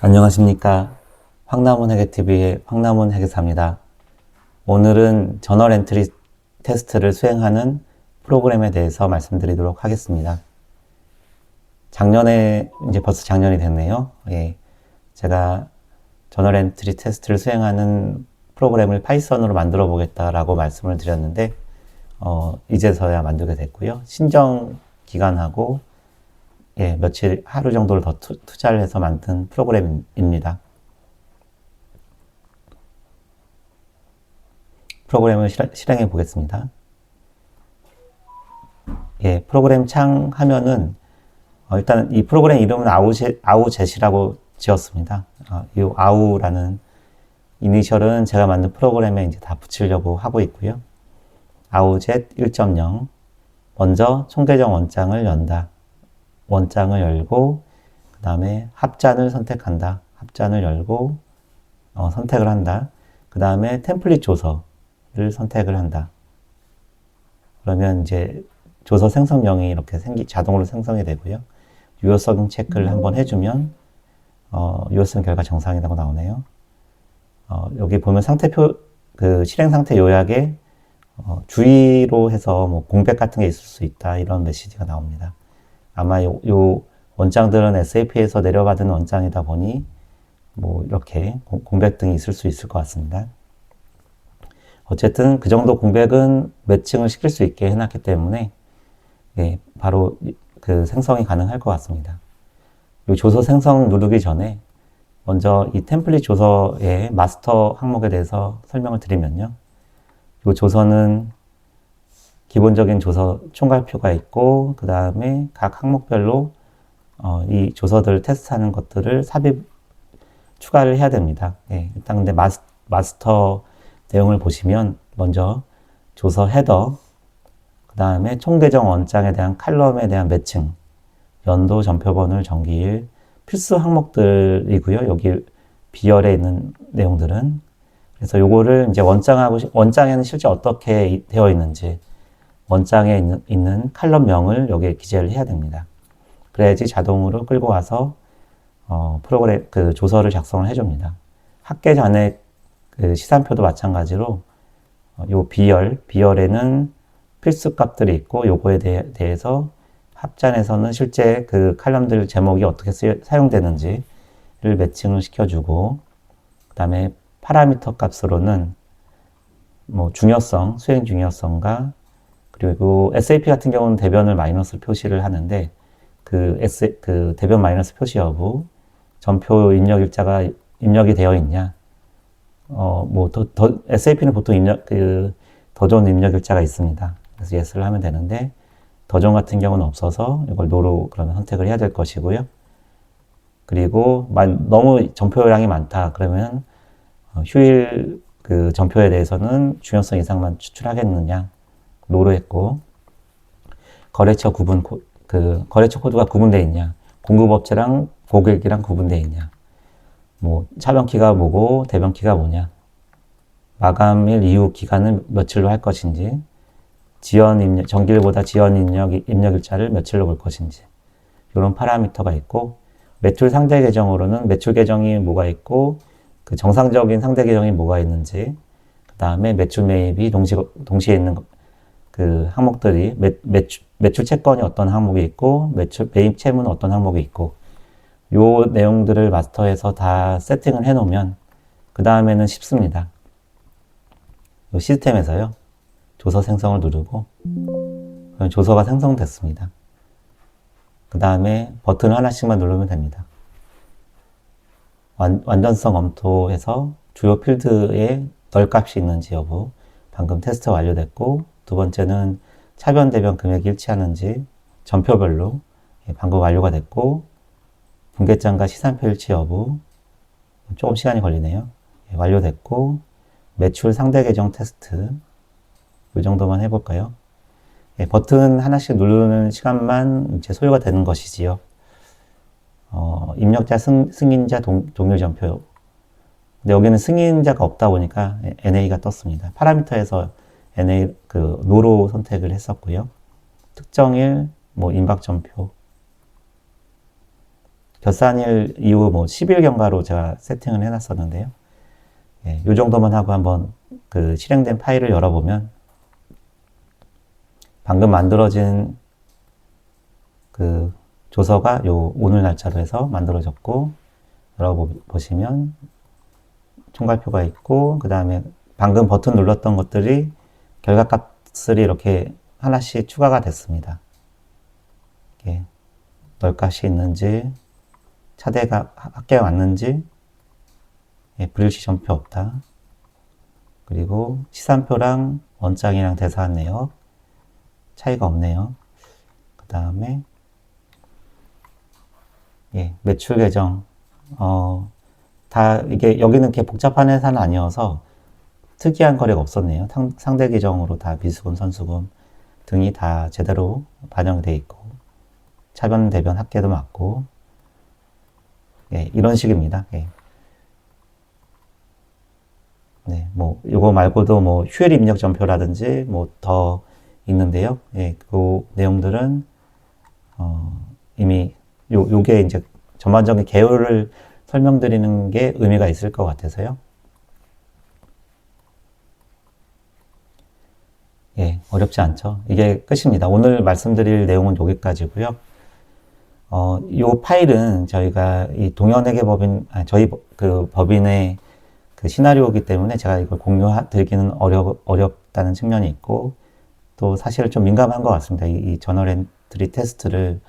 안녕하십니까. 황남훈회계TV의 황남훈회계사입니다. 오늘은 저널 엔트리 테스트를 수행하는 프로그램에 대해서 말씀드리도록 하겠습니다. 작년에, 이제 벌써 작년이 됐네요. 예, 제가 저널 엔트리 테스트를 수행하는 프로그램을 파이썬으로 만들어 보겠다라고 말씀을 드렸는데, 이제서야 만들게 됐고요. 신정 기간하고 예, 며칠, 하루 정도를 더 투자를 해서 만든 프로그램입니다. 프로그램을 실행해 보겠습니다. 예, 프로그램 창 하면은, 일단 이 프로그램 이름은 아우젯이라고 지었습니다. 이 아우라는 이니셜은 제가 만든 프로그램에 이제 다 붙이려고 하고 있고요. 아우젯 1.0. 먼저 총계정 원장을 연다. 원장을 열고, 그 다음에 합잔을 선택한다. 합잔을 열고, 선택을 한다. 그 다음에 템플릿 조서를 선택을 한다. 그러면 이제 조서 생성명이 이렇게 자동으로 생성이 되고요. 유효성 체크를 한번 해주면, 유효성 결과 정상이라고 나오네요. 여기 보면 상태표, 실행 상태 요약에, 주의로 해서 뭐 공백 같은 게 있을 수 있다. 이런 메시지가 나옵니다. 아마 요 원장들은 SAP에서 내려받은 원장이다 보니 뭐 이렇게 공백 등이 있을 수 있을 것 같습니다. 어쨌든 그 정도 공백은 매칭을 시킬 수 있게 해놨기 때문에 예, 바로 그 생성이 가능할 것 같습니다. 이 조서 생성 누르기 전에 먼저 이 템플릿 조서의 마스터 항목에 대해서 설명을 드리면요. 이 조서는 기본적인 조서 총괄표가 있고, 그 다음에 각 항목별로 이 조서들을 테스트하는 것들을 삽입, 추가를 해야 됩니다. 예, 일단 근데 마스터 내용을 보시면 먼저 조서 헤더, 그 다음에 총계정 원장에 대한 칼럼에 대한 매칭, 연도, 전표번호를 정기일, 필수 항목들이고요. 여기 B열에 있는 내용들은. 그래서 요거를 이제 원장에는 실제 어떻게 되어 있는지, 원장에 있는 칼럼명을 여기에 기재를 해야 됩니다. 그래야지 자동으로 끌고 와서 프로그램 조서를 작성을 해줍니다. 학계 잔액 시산표도 마찬가지로 요 B열에는 필수 값들이 있고 요거에 대해서 합잔에서는 실제 그 칼럼들 제목이 어떻게 사용되는지를 매칭을 시켜주고, 그 다음에 파라미터 값으로는 뭐 중요성, 수행 중요성과 그리고 SAP 같은 경우는 대변을 마이너스 표시를 하는데 그 대변 마이너스 표시 여부, 전표 입력 일자가 입력이 되어 있냐, SAP는 보통 더 좋은 입력 일자가 있습니다. 그래서 yes를 하면 되는데 더존 같은 경우는 없어서 이걸 no로 그러면 선택을 해야 될 것이고요. 그리고 너무 전표량이 많다 그러면 휴일 전표에 대해서는 중요성 이상만 추출하겠느냐, no로 했고, 거래처 거래처 코드가 구분되어 있냐, 공급업체랑 고객이랑 구분되어 있냐, 뭐 차변키가 뭐고 대변키가 뭐냐, 마감일 이후 기간은 며칠로 할 것인지, 정기일보다 지연 입력일자를 며칠로 볼 것인지, 이런 파라미터가 있고, 매출 상대 계정으로는 매출 계정이 뭐가 있고, 그 정상적인 상대 계정이 뭐가 있는지, 그 다음에 매출 매입이 동시에 있는 그 항목들이, 매출 채권이 어떤 항목이 있고, 매출 매입 채무는 어떤 항목이 있고, 요 내용들을 마스터해서 다 세팅을 해 놓으면, 그 다음에는 쉽습니다. 요 시스템에서요, 조서 생성을 누르고, 그럼 조서가 생성됐습니다. 그 다음에 버튼 하나씩만 누르면 됩니다. 완전성 검토해서 주요 필드에 널 값이 있는지 여부, 방금 테스트 완료됐고, 두 번째는 차변 대변 금액이 일치하는지 전표별로 방금 완료가 됐고, 분계점과 시산표 일치 여부, 조금 시간이 걸리네요. 완료됐고, 매출 상대 계정 테스트, 이 정도만 해볼까요? 버튼 하나씩 누르는 시간만 이제 소요가 되는 것이지요. 입력자, 승인자, 동일 전표. 근데 여기는 승인자가 없다 보니까 NA가 떴습니다. 파라미터에서 NA, 노로 선택을 했었고요. 특정일, 임박 전표. 결산일 이후 뭐 10일경과로 제가 세팅을 해놨었는데요. 예, 요 정도만 하고 한번 그 실행된 파일을 열어보면 방금 만들어진 그 조서가 요 오늘 날짜로 해서 만들어졌고, 열어보시면 총괄표가 있고, 그 다음에 방금 버튼 눌렀던 것들이 결과값을 이렇게 하나씩 추가가 됐습니다. 이렇게 널값이 있는지, 차대가 합계가 맞는지, 예, 불일치 전표 없다. 그리고 시산표랑 원장이랑 대사한 내역 차이가 없네요. 그 다음에 예, 매출 계정 다 이게 여기는 이렇게 복잡한 회사는 아니어서 특이한 거래가 없었네요. 상대 계정으로 다 미수금, 선수금 등이 다 제대로 반영되어 있고, 차변, 대변, 합계도 맞고, 예, 이런 식입니다. 예. 네, 뭐 요거 말고도 뭐 휴일 입력 전표라든지 뭐 더 있는데요. 예, 그 내용들은 이미 요게 이제 전반적인 개요를 설명드리는 게 의미가 있을 것 같아서요. 예, 어렵지 않죠. 이게 끝입니다. 오늘 말씀드릴 내용은 여기까지고요. 요 파일은 저희가 이 동연회계법인, 저희 그 법인의 그 시나리오이기 때문에 제가 이걸 공유드리기는 어렵다는 측면이 있고, 또 사실 좀 민감한 것 같습니다. 이 저널 엔트리 테스트를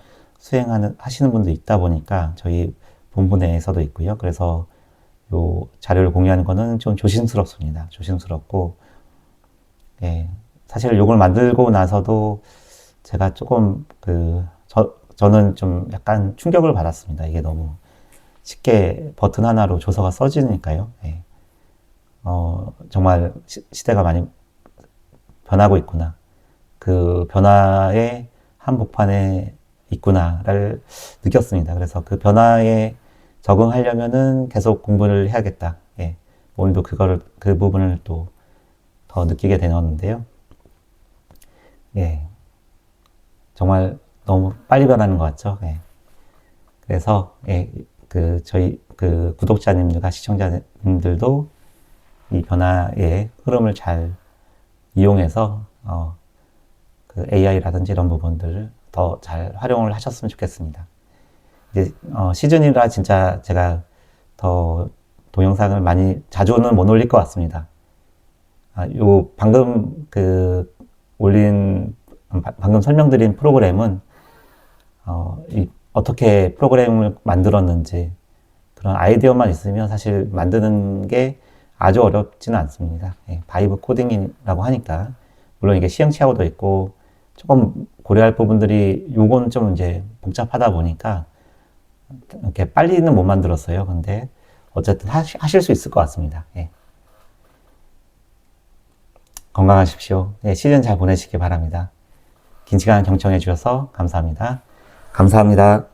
하시는 분도 있다 보니까 저희 본부 내에서도 있고요. 그래서 요 자료를 공유하는 거는 좀 조심스럽습니다. 조심스럽고, 예. 사실 요걸 만들고 나서도 제가 조금 저는 좀 약간 충격을 받았습니다. 이게 너무 쉽게 버튼 하나로 조서가 써지니까요. 예. 정말 시대가 많이 변하고 있구나. 그 변화의 한복판에 있구나를 느꼈습니다. 그래서 그 변화에 적응하려면은 계속 공부를 해야겠다. 예. 오늘도 그 부분을 또 더 느끼게 되었는데요. 예. 정말 너무 빨리 변하는 것 같죠. 예. 그래서, 예, 저희, 구독자님들과 시청자님들도 이 변화의 흐름을 잘 이용해서, AI라든지 이런 부분들을 더 잘 활용을 하셨으면 좋겠습니다. 이제, 시즌이라 진짜 제가 더 동영상을 많이, 자주는 못 올릴 것 같습니다. 방금 방금 설명드린 프로그램은, 어떻게 프로그램을 만들었는지, 그런 아이디어만 있으면 사실 만드는 게 아주 어렵지는 않습니다. 예, 바이브 코딩이라고 하니까. 물론 이게 시행착오도 있고, 조금 고려할 부분들이, 요건 좀 이제 복잡하다 보니까, 이렇게 빨리는 못 만들었어요. 근데, 어쨌든 하실 수 있을 것 같습니다. 예. 건강하십시오. 예, 시즌 잘 보내시기 바랍니다. 긴 시간 경청해 주셔서 감사합니다. 감사합니다.